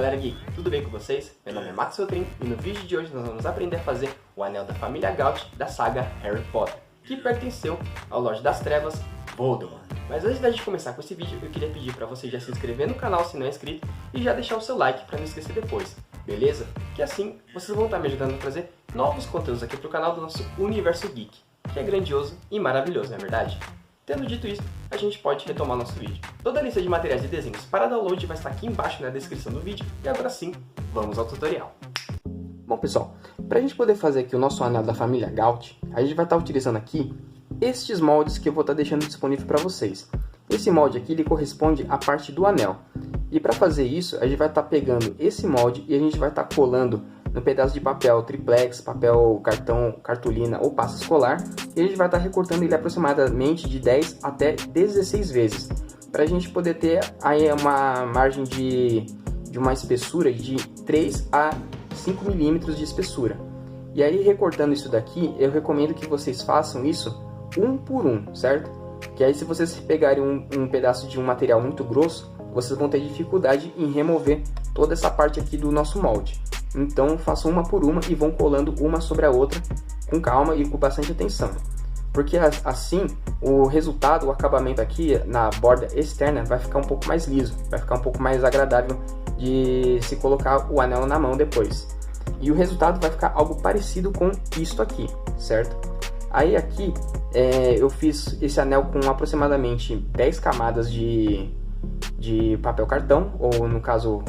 galera geek, tudo bem com vocês? Meu nome é Max Feltrin e no vídeo de hoje nós vamos aprender a fazer o anel da família Gaut da saga Harry Potter, que pertenceu ao Lorde das Trevas, Voldemort. Mas antes da gente começar com esse vídeo, eu queria pedir para você já se inscrever no canal se não é inscrito e já deixar o seu like para não esquecer depois, beleza? Que assim vocês vão estar me ajudando a trazer novos conteúdos aqui para o canal do nosso Universo Geek, que é grandioso e maravilhoso, não é verdade? Tendo dito isso, a gente pode retomar nosso vídeo. Toda a lista de materiais e desenhos para download vai estar aqui embaixo na descrição do vídeo. E agora sim, vamos ao tutorial. Bom pessoal, para a gente poder fazer aqui o nosso anel da família Gaut, a gente vai estar utilizando aqui estes moldes que eu vou estar deixando disponível para vocês. Esse molde aqui ele corresponde à parte do anel. E para fazer isso, a gente vai estar pegando esse molde e a gente vai estar colando no pedaço de papel triplex, papel cartão, cartolina ou pasta escolar, e a gente vai estar recortando ele aproximadamente de 10 até 16 vezes, para a gente poder ter aí uma margem de uma espessura de 3 a 5 milímetros de espessura. E aí recortando isso daqui, eu recomendo que vocês façam isso um por um, certo? Que aí se vocês pegarem um pedaço de um material muito grosso, vocês vão ter dificuldade em remover toda essa parte aqui do nosso molde. Então façam uma por uma e vão colando uma sobre a outra com calma e com bastante atenção. Porque assim o resultado, o acabamento aqui na borda externa vai ficar um pouco mais liso, vai ficar um pouco mais agradável de se colocar o anel na mão depois. E o resultado vai ficar algo parecido com isto aqui, certo? Aí aqui eu fiz esse anel com aproximadamente 10 camadas de papel cartão, ou no caso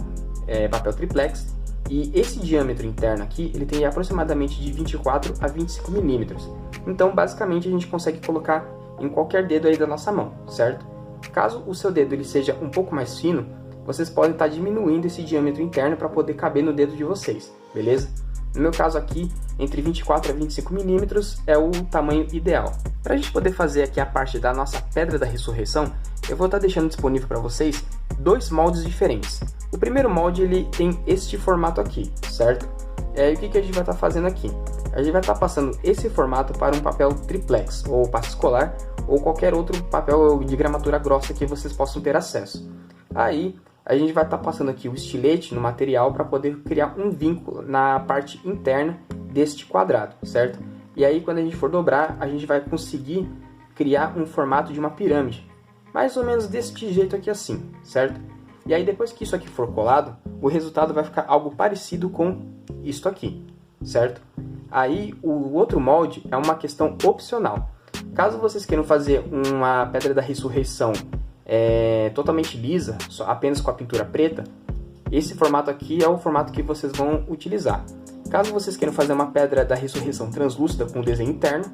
papel triplex. E esse diâmetro interno aqui, ele tem aproximadamente de 24 a 25 milímetros. Então, basicamente, a gente consegue colocar em qualquer dedo aí da nossa mão, certo? Caso o seu dedo ele seja um pouco mais fino, vocês podem estar diminuindo esse diâmetro interno para poder caber no dedo de vocês, beleza? No meu caso aqui, entre 24 a 25 milímetros é o tamanho ideal. Para a gente poder fazer aqui a parte da nossa Pedra da Ressurreição, eu vou estar deixando disponível para vocês dois moldes diferentes. O primeiro molde ele tem este formato aqui, certo? E aí o que a gente vai estar fazendo aqui? A gente vai estar passando esse formato para um papel triplex, ou pasta escolar, ou qualquer outro papel de gramatura grossa que vocês possam ter acesso. Aí a gente vai estar passando aqui o estilete no material para poder criar um vínculo na parte interna deste quadrado, certo? E aí quando a gente for dobrar, a gente vai conseguir criar um formato de uma pirâmide, mais ou menos deste jeito aqui assim, certo? E aí depois que isso aqui for colado, o resultado vai ficar algo parecido com isto aqui, certo? Aí o outro molde é uma questão opcional. Caso vocês queiram fazer uma Pedra da Ressurreição totalmente lisa, apenas com a pintura preta, esse formato aqui é o formato que vocês vão utilizar. Caso vocês queiram fazer uma Pedra da Ressurreição translúcida com desenho interno,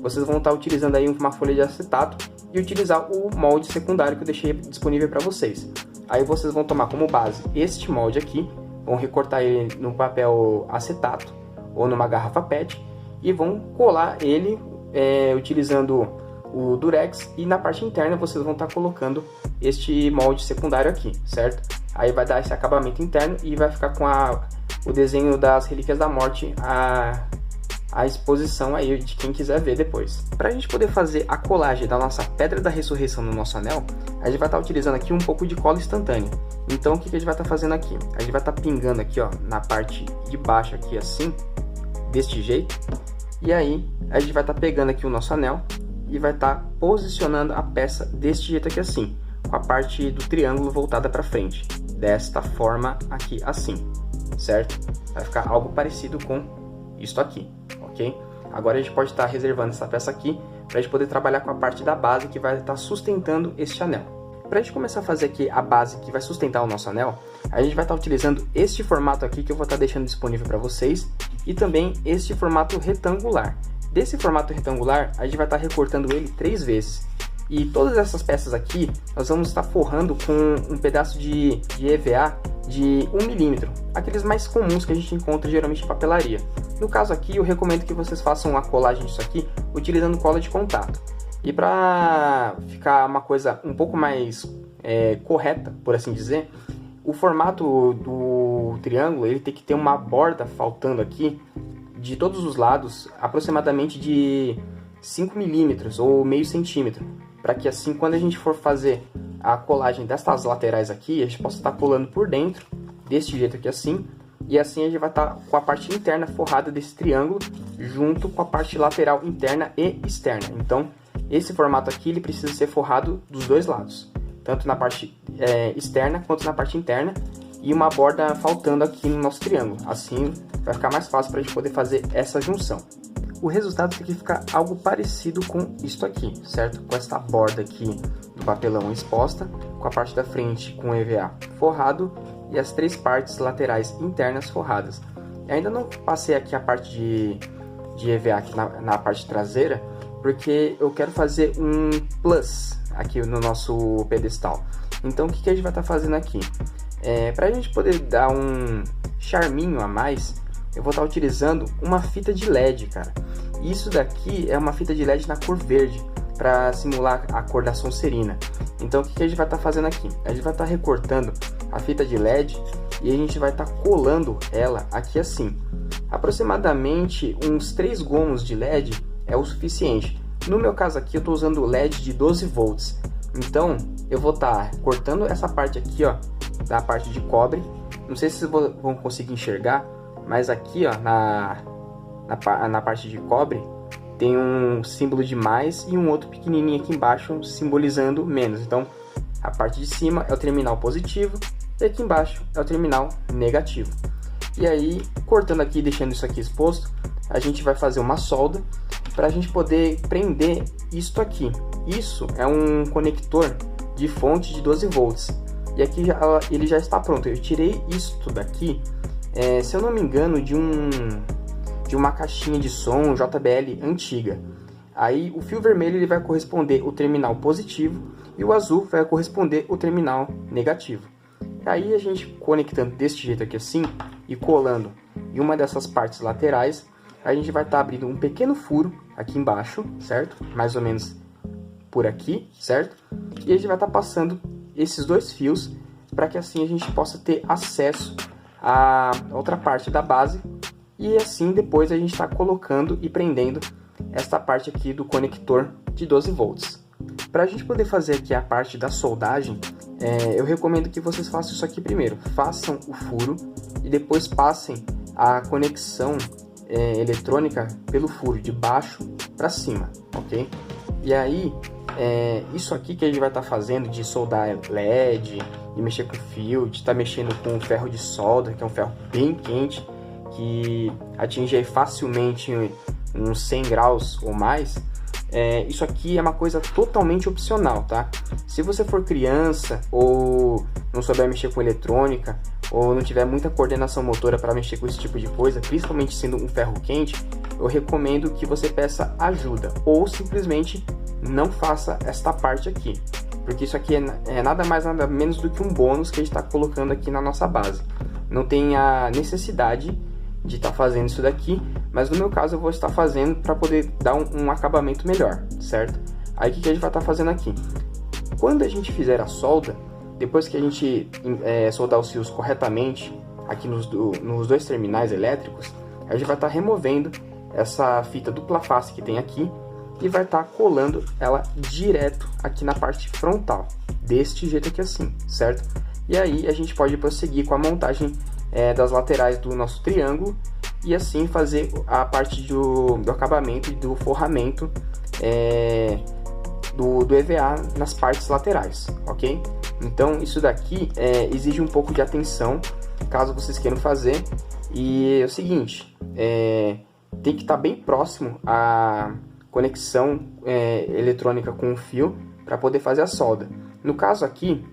vocês vão estar utilizando aí uma folha de acetato e utilizar o molde secundário que eu deixei disponível para vocês. Aí vocês vão tomar como base este molde aqui, vão recortar ele no papel acetato ou numa garrafa PET e vão colar ele utilizando o durex, e na parte interna vocês vão estar colocando este molde secundário aqui, certo? Aí vai dar esse acabamento interno e vai ficar com o desenho das Relíquias da Morte a exposição aí de quem quiser ver depois. Para a gente poder fazer a colagem da nossa Pedra da Ressurreição no nosso anel, a gente vai estar utilizando aqui um pouco de cola instantânea. Então o que a gente vai estar fazendo aqui? A gente vai estar pingando aqui ó, na parte de baixo aqui assim, deste jeito. E aí a gente vai estar pegando aqui o nosso anel e vai estar posicionando a peça deste jeito aqui assim, com a parte do triângulo voltada para frente, desta forma aqui assim, certo? Vai ficar algo parecido com isto aqui, ok? Agora a gente pode estar reservando essa peça aqui para a gente poder trabalhar com a parte da base que vai estar sustentando este anel. Para a gente começar a fazer aqui a base que vai sustentar o nosso anel, a gente vai estar utilizando este formato aqui que eu vou estar deixando disponível para vocês e também este formato retangular. Desse formato retangular, a gente vai estar recortando ele 3 vezes. E todas essas peças aqui, nós vamos estar forrando com um pedaço de EVA de 1 milímetro, aqueles mais comuns que a gente encontra geralmente em papelaria. No caso aqui, eu recomendo que vocês façam a colagem disso aqui utilizando cola de contato. E para ficar uma coisa um pouco mais correta, por assim dizer, o formato do triângulo ele tem que ter uma borda faltando aqui de todos os lados, aproximadamente de 5 milímetros ou meio centímetro, para que assim quando a gente for fazer a colagem destas laterais aqui, a gente possa estar colando por dentro desse jeito aqui assim. E assim a gente vai estar com a parte interna forrada desse triângulo, junto com a parte lateral interna e externa. Então, esse formato aqui ele precisa ser forrado dos dois lados, tanto na parte externa quanto na parte interna, e uma borda faltando aqui no nosso triângulo. Assim vai ficar mais fácil para a gente poder fazer essa junção. O resultado tem que ficar algo parecido com isso aqui, certo? Com essa borda aqui do papelão exposta, com a parte da frente com o EVA forrado e as 3 partes laterais internas forradas. Eu ainda não passei aqui a parte de EVA aqui na parte traseira, porque eu quero fazer um plus aqui no nosso pedestal. Então o que a gente vai estar fazendo aqui? Para a gente poder dar um charminho a mais, eu vou estar utilizando uma fita de LED, cara. Isso daqui é uma fita de LED na cor verde, para simular a cor da Sonserina. Então o que a gente vai estar fazendo aqui? A gente vai estar recortando a fita de LED e a gente vai estar colando ela aqui assim. Aproximadamente uns 3 gomos de LED é o suficiente. No meu caso aqui eu estou usando LED de 12 volts. Então eu vou estar cortando essa parte aqui, ó, da parte de cobre. Não sei se vocês vão conseguir enxergar, mas aqui, ó, na parte de cobre tem um símbolo de mais e um outro pequenininho aqui embaixo simbolizando menos. Então a parte de cima é o terminal positivo e aqui embaixo é o terminal negativo. E aí, cortando aqui e deixando isso aqui exposto, a gente vai fazer uma solda para a gente poder prender isto aqui. Isso é um conector de fonte de 12 volts. E aqui ele já está pronto. Eu tirei isto daqui, se eu não me engano, de uma caixinha de som JBL antiga. Aí o fio vermelho ele vai corresponder o terminal positivo e o azul vai corresponder o terminal negativo. Aí a gente conectando desse jeito aqui assim e colando em uma dessas partes laterais, a gente vai estar abrindo um pequeno furo aqui embaixo, certo? Mais ou menos por aqui, certo? E a gente vai estar passando esses 2 fios para que assim a gente possa ter acesso à outra parte da base. E assim depois a gente está colocando e prendendo esta parte aqui do conector de 12 volts. Para a gente poder fazer aqui a parte da soldagem, eu recomendo que vocês façam isso aqui primeiro. Façam o furo e depois passem a conexão eletrônica pelo furo de baixo para cima, ok? E aí, isso aqui que a gente vai estar fazendo de soldar LED, de mexer com fio, de estar mexendo com ferro de solda, que é um ferro bem quente, que atinge aí facilmente uns 100 graus ou mais, isso aqui é uma coisa totalmente opcional, tá? Se você for criança ou não souber mexer com eletrônica ou não tiver muita coordenação motora para mexer com esse tipo de coisa, principalmente sendo um ferro quente, eu recomendo que você peça ajuda ou simplesmente não faça esta parte aqui, porque isso aqui é nada mais nada menos do que um bônus que a gente está colocando aqui na nossa base. Não tem a necessidade de estar fazendo isso daqui, mas no meu caso eu vou estar fazendo para poder dar um acabamento melhor, certo? Aí o que a gente vai estar fazendo aqui? Quando a gente fizer a solda, depois que a gente soldar os fios corretamente aqui nos 2 terminais elétricos, a gente vai estar removendo essa fita dupla face que tem aqui e vai estar colando ela direto aqui na parte frontal, deste jeito aqui assim, certo? E aí a gente pode prosseguir com a montagem das laterais do nosso triângulo e assim fazer a parte do acabamento e do forramento do EVA nas partes laterais, ok? Então isso daqui exige um pouco de atenção caso vocês queiram fazer, e é o seguinte, tem que estar bem próximo à conexão eletrônica com o fio para poder fazer a solda. No caso aqui,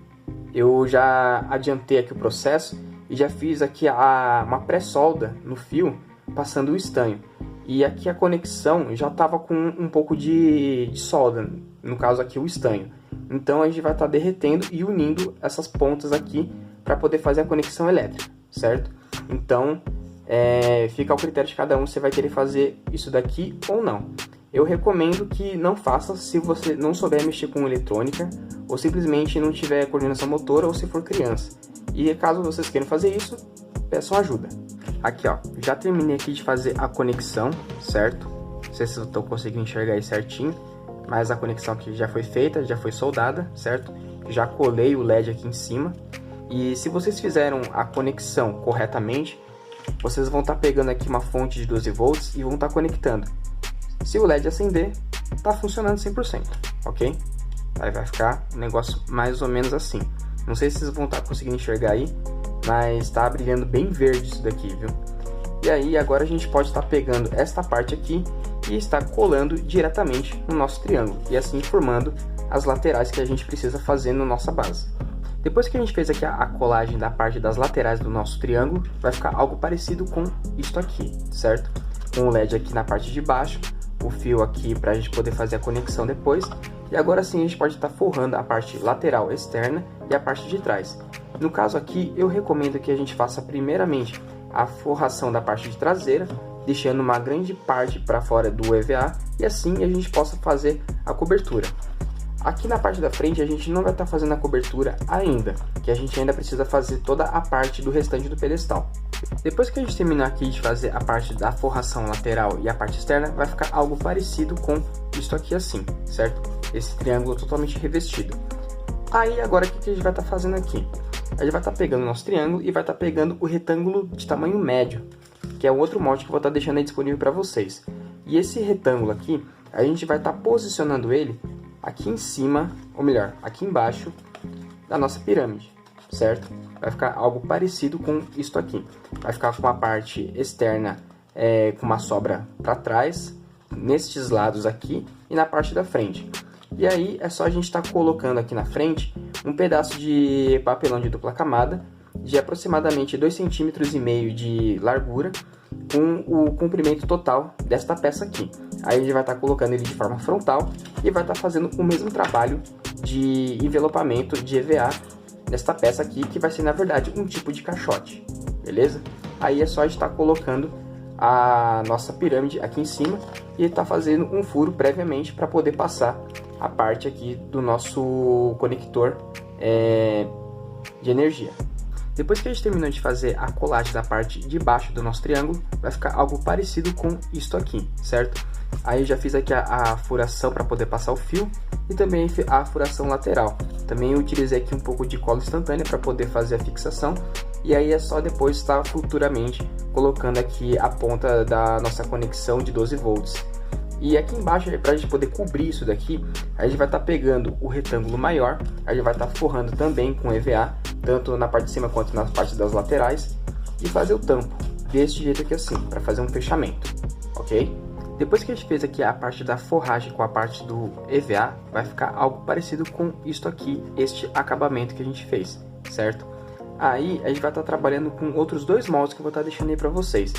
eu já adiantei aqui o processo e já fiz aqui uma pré-solda no fio, passando o estanho. E aqui a conexão já estava com um pouco de solda, no caso aqui o estanho. Então a gente vai estar derretendo e unindo essas pontas aqui para poder fazer a conexão elétrica, certo? Então fica ao critério de cada um se vai querer fazer isso daqui ou não. Eu recomendo que não faça se você não souber mexer com eletrônica ou simplesmente não tiver coordenação motora ou se for criança. E caso vocês queiram fazer isso, peçam ajuda. Aqui ó, já terminei aqui de fazer a conexão, certo? Não sei se eu estou conseguindo enxergar aí certinho, mas a conexão aqui já foi feita, já foi soldada, certo? Já colei o LED aqui em cima. E se vocês fizeram a conexão corretamente, vocês vão estar pegando aqui uma fonte de 12 volts e vão estar conectando. Se o LED acender, está funcionando 100%, ok? Aí vai ficar um negócio mais ou menos assim. Não sei se vocês vão estar conseguindo enxergar aí, mas está brilhando bem verde isso daqui, viu? E aí agora a gente pode estar pegando esta parte aqui e estar colando diretamente no nosso triângulo, e assim formando as laterais que a gente precisa fazer na nossa base. Depois que a gente fez aqui a colagem da parte das laterais do nosso triângulo, vai ficar algo parecido com isto aqui, certo? Com o LED aqui na parte de baixo, o fio aqui para a gente poder fazer a conexão depois, e agora sim a gente pode estar forrando a parte lateral externa e a parte de trás. No caso aqui, eu recomendo que a gente faça primeiramente a forração da parte de traseira, deixando uma grande parte para fora do EVA, e assim a gente possa fazer a cobertura. Aqui na parte da frente a gente não vai estar fazendo a cobertura ainda, que a gente ainda precisa fazer toda a parte do restante do pedestal. Depois que a gente terminar aqui de fazer a parte da forração lateral e a parte externa, vai ficar algo parecido com isso aqui assim, certo? Esse triângulo totalmente revestido. Aí agora o que a gente vai estar fazendo aqui? A gente vai estar pegando o nosso triângulo e vai estar pegando o retângulo de tamanho médio, que é o outro molde que eu vou estar deixando aí disponível para vocês. E esse retângulo aqui, a gente vai estar posicionando ele aqui em cima, ou melhor, aqui embaixo da nossa pirâmide, certo? Vai ficar algo parecido com isto aqui. Vai ficar com a parte externa com uma sobra para trás, nestes lados aqui e na parte da frente. E aí é só a gente estar colocando aqui na frente um pedaço de papelão de dupla camada de aproximadamente 2,5 cm de largura, com o comprimento total desta peça aqui. Aí a gente vai estar colocando ele de forma frontal e vai estar fazendo o mesmo trabalho de envelopamento de EVA nesta peça aqui, que vai ser na verdade um tipo de caixote, beleza? Aí é só a gente estar colocando a nossa pirâmide aqui em cima e estar fazendo um furo previamente para poder passar a parte aqui do nosso conector de energia. Depois que a gente terminou de fazer a colagem da parte de baixo do nosso triângulo, vai ficar algo parecido com isto aqui, certo? Aí eu já fiz aqui a furação para poder passar o fio e também a furação lateral. Também eu utilizei aqui um pouco de cola instantânea para poder fazer a fixação, e aí é só depois estar futuramente colocando aqui a ponta da nossa conexão de 12 volts. E aqui embaixo, para a gente poder cobrir isso daqui, a gente vai estar pegando o retângulo maior, a gente vai estar forrando também com EVA, tanto na parte de cima quanto na parte das laterais, e fazer o tampo deste jeito aqui assim, para fazer um fechamento, ok? Depois que a gente fez aqui a parte da forragem com a parte do EVA, vai ficar algo parecido com isto aqui, este acabamento que a gente fez, certo? Aí a gente vai estar trabalhando com outros dois moldes que eu vou estar deixando aí para vocês.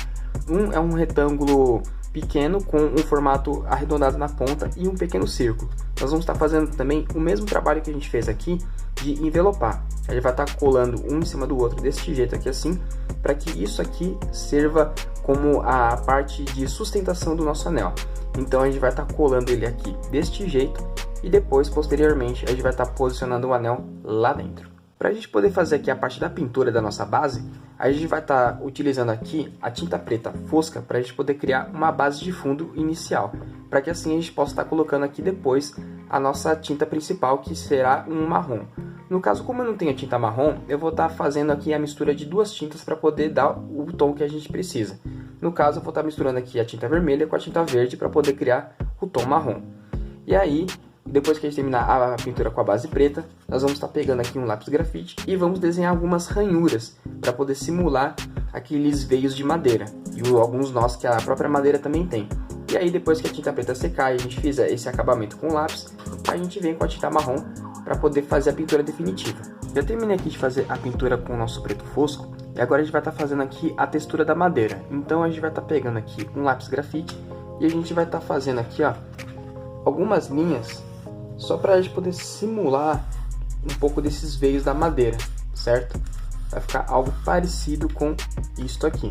Um é um retângulo pequeno com um formato arredondado na ponta e um pequeno círculo. Nós vamos estar fazendo também o mesmo trabalho que a gente fez aqui de envelopar. A gente vai estar colando um em cima do outro desse jeito aqui assim, para que isso aqui sirva como a parte de sustentação do nosso anel. Então a gente vai estar colando ele aqui deste jeito e depois, posteriormente, a gente vai estar posicionando o anel lá dentro. Para a gente poder fazer aqui a parte da pintura da nossa base, a gente vai estar utilizando aqui a tinta preta fosca para a gente poder criar uma base de fundo inicial, para que assim a gente possa estar colocando aqui depois a nossa tinta principal, que será um marrom. No caso, como eu não tenho tinta marrom, eu vou estar fazendo aqui a mistura de duas tintas para poder dar o tom que a gente precisa. No caso, eu vou estar misturando aqui a tinta vermelha com a tinta verde para poder criar o tom marrom. E aí, depois que a gente terminar a pintura com a base preta, nós vamos estar pegando aqui um lápis grafite e vamos desenhar algumas ranhuras para poder simular aqueles veios de madeira e alguns nós que a própria madeira também tem. E aí, depois que a tinta preta secar e a gente fizer esse acabamento com o lápis, a gente vem com a tinta marrom para poder fazer a pintura definitiva. Já terminei aqui de fazer a pintura com o nosso preto fosco e agora a gente vai estar fazendo aqui a textura da madeira. Então a gente vai estar pegando aqui um lápis grafite e a gente vai estar fazendo aqui, ó, algumas linhas só para a gente poder simular um pouco desses veios da madeira, certo? Vai ficar algo parecido com isto aqui.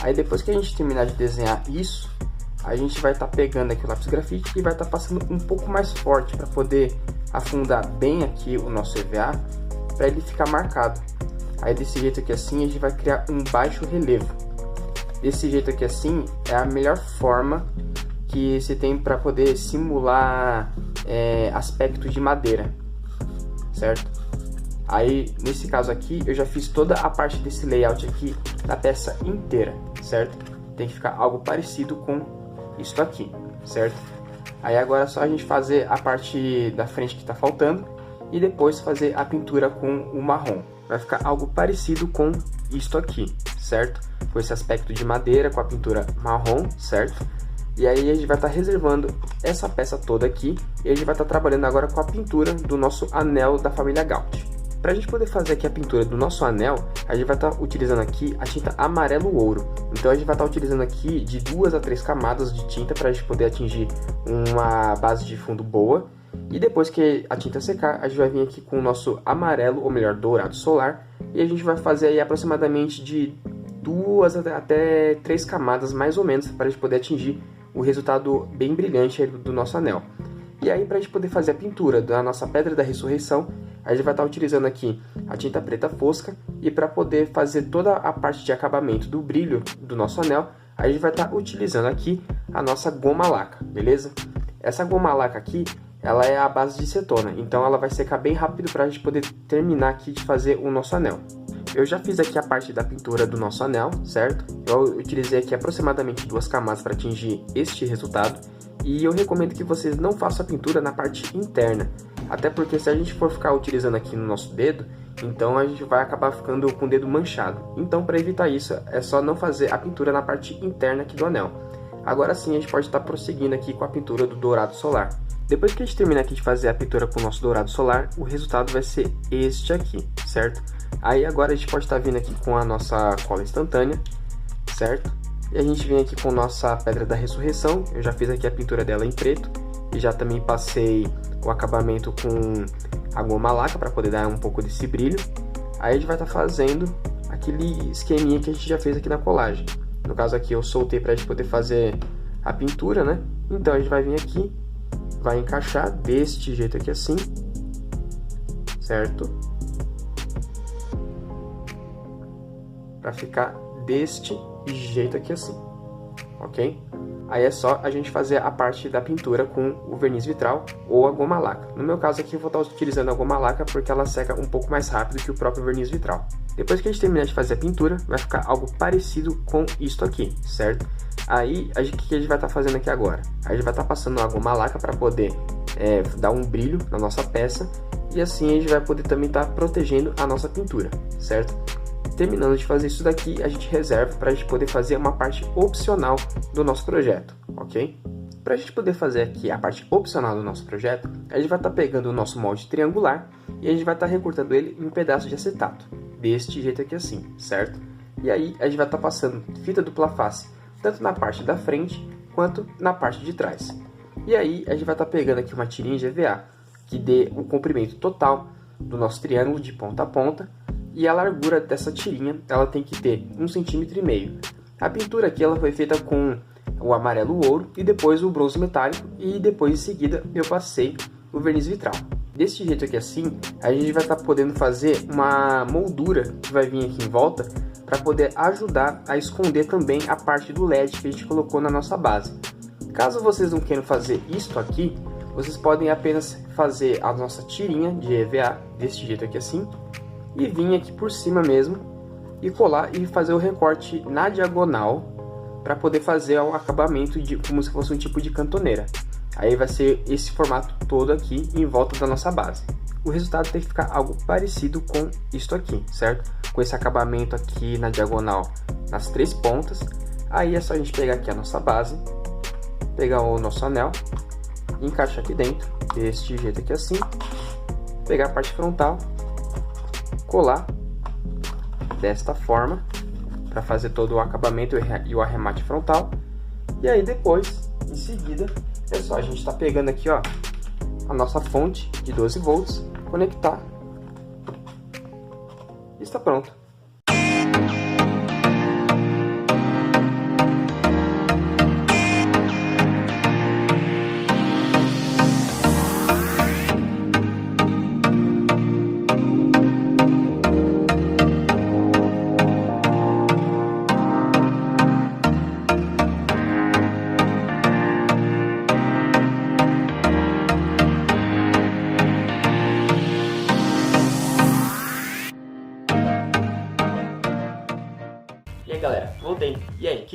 Aí depois que a gente terminar de desenhar isso, a gente vai estar pegando aqui o lápis grafite e vai estar passando um pouco mais forte para poder afundar bem aqui o nosso EVA, para ele ficar marcado. Aí desse jeito aqui assim a gente vai criar um baixo relevo. Desse jeito aqui assim é a melhor forma que se tem para poder simular aspectos de madeira, certo? Aí, nesse caso aqui, eu já fiz toda a parte desse layout aqui da peça inteira, certo? Tem que ficar algo parecido com isso aqui, certo? Aí agora é só a gente fazer a parte da frente que está faltando e depois fazer a pintura com o marrom. Vai ficar algo parecido com isto aqui, certo? Com esse aspecto de madeira, com a pintura marrom, certo? E aí a gente vai estar reservando essa peça toda aqui e a gente vai estar trabalhando agora com a pintura do nosso anel da família Gaut. Para a gente poder fazer aqui a pintura do nosso anel, a gente vai estar utilizando aqui a tinta amarelo ouro. Então a gente vai estar utilizando aqui de 2 a 3 camadas de tinta para a gente poder atingir uma base de fundo boa. E depois que a tinta secar, a gente vai vir aqui com o nosso amarelo, ou melhor, dourado solar. E a gente vai fazer aí aproximadamente de 2 até 3 camadas mais ou menos para a gente poder atingir o resultado bem brilhante do nosso anel. E aí, para a gente poder fazer a pintura da nossa Pedra da Ressurreição, a gente vai estar utilizando aqui a tinta preta fosca. E para poder fazer toda a parte de acabamento do brilho do nosso anel, a gente vai estar utilizando aqui a nossa goma laca, beleza? Essa goma laca aqui, ela é a base de cetona, então ela vai secar bem rápido para a gente poder terminar aqui de fazer o nosso anel. Eu já fiz aqui a parte da pintura do nosso anel, certo? Eu utilizei aqui aproximadamente 2 camadas para atingir este resultado. E eu recomendo que vocês não façam a pintura na parte interna. Até porque se a gente for ficar utilizando aqui no nosso dedo, então a gente vai acabar ficando com o dedo manchado. Então, para evitar isso, é só não fazer a pintura na parte interna aqui do anel. Agora sim, a gente pode estar prosseguindo aqui com a pintura do dourado solar. Depois que a gente terminar aqui de fazer a pintura com o nosso dourado solar, o resultado vai ser este aqui, certo? Aí agora a gente pode estar vindo aqui com a nossa cola instantânea, certo? E a gente vem aqui com nossa Pedra da Ressurreição. Eu já fiz aqui a pintura dela em preto e já também passei o acabamento com a goma laca para poder dar um pouco desse brilho. Aí a gente vai estar fazendo aquele esqueminha que a gente já fez aqui na colagem. No caso aqui eu soltei para a gente poder fazer a pintura, né? Então a gente vai vir aqui, vai encaixar deste jeito aqui assim, certo? Para ficar deste jeito aqui assim, ok? Aí é só a gente fazer a parte da pintura com o verniz vitral ou a goma laca. No meu caso aqui eu vou estar utilizando a goma laca porque ela seca um pouco mais rápido que o próprio verniz vitral. Depois que a gente terminar de fazer a pintura, vai ficar algo parecido com isto aqui, certo? Aí, o que a gente vai estar fazendo aqui agora? A gente vai estar passando a goma laca para poder dar um brilho na nossa peça e assim a gente vai poder também estar protegendo a nossa pintura, certo? Terminando de fazer isso daqui, a gente reserva para a gente poder fazer uma parte opcional do nosso projeto, ok? Para a gente poder fazer aqui a parte opcional do nosso projeto, a gente vai estar pegando o nosso molde triangular e a gente vai estar recortando ele em um pedaço de acetato, deste jeito aqui assim, certo? E aí a gente vai estar passando fita dupla face, tanto na parte da frente quanto na parte de trás. E aí a gente vai estar pegando aqui uma tirinha de EVA que dê o comprimento total do nosso triângulo de ponta a ponta. E a largura dessa tirinha, ela tem que ter 1,5 cm. A pintura aqui ela foi feita com o amarelo ouro e depois o bronze metálico e depois em seguida eu passei o verniz vitral. Desse jeito aqui assim, a gente vai estar podendo fazer uma moldura que vai vir aqui em volta para poder ajudar a esconder também a parte do LED que a gente colocou na nossa base. Caso vocês não queiram fazer isto aqui, vocês podem apenas fazer a nossa tirinha de EVA desse jeito aqui assim e vir aqui por cima mesmo e colar e fazer o recorte na diagonal para poder fazer o acabamento de como se fosse um tipo de cantoneira. Aí vai ser esse formato todo aqui em volta da nossa base. O resultado tem que ficar algo parecido com isto aqui, certo? Com esse acabamento aqui na diagonal nas 3 pontas. Aí é só a gente pegar aqui a nossa base, pegar o nosso anel, encaixar aqui dentro deste jeito aqui assim, pegar a parte frontal, colar desta forma para fazer todo o acabamento e o arremate frontal. E aí depois, em seguida, é só a gente estar pegando aqui, ó, a nossa fonte de 12 volts, conectar e está pronto.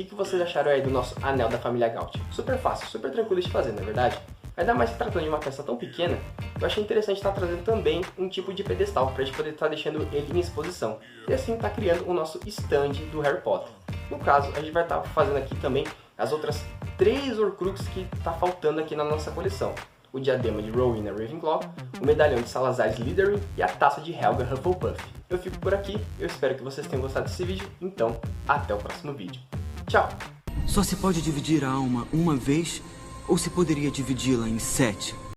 que vocês acharam aí do nosso anel da família Gaut? Super fácil, super tranquilo de fazer, não é verdade? Ainda mais se tratando de uma peça tão pequena, eu achei interessante estar trazendo também um tipo de pedestal para a gente poder estar deixando ele em exposição. E assim estar criando o nosso stand do Harry Potter. No caso, a gente vai estar fazendo aqui também as outras 3 Horcruxes que está faltando aqui na nossa coleção. O diadema de Rowena Ravenclaw, o medalhão de Salazar Slytherin e a taça de Helga Hufflepuff. Eu fico por aqui, eu espero que vocês tenham gostado desse vídeo, então até o próximo vídeo. Tchau! Só se pode dividir a alma uma vez, ou se poderia dividi-la em 7?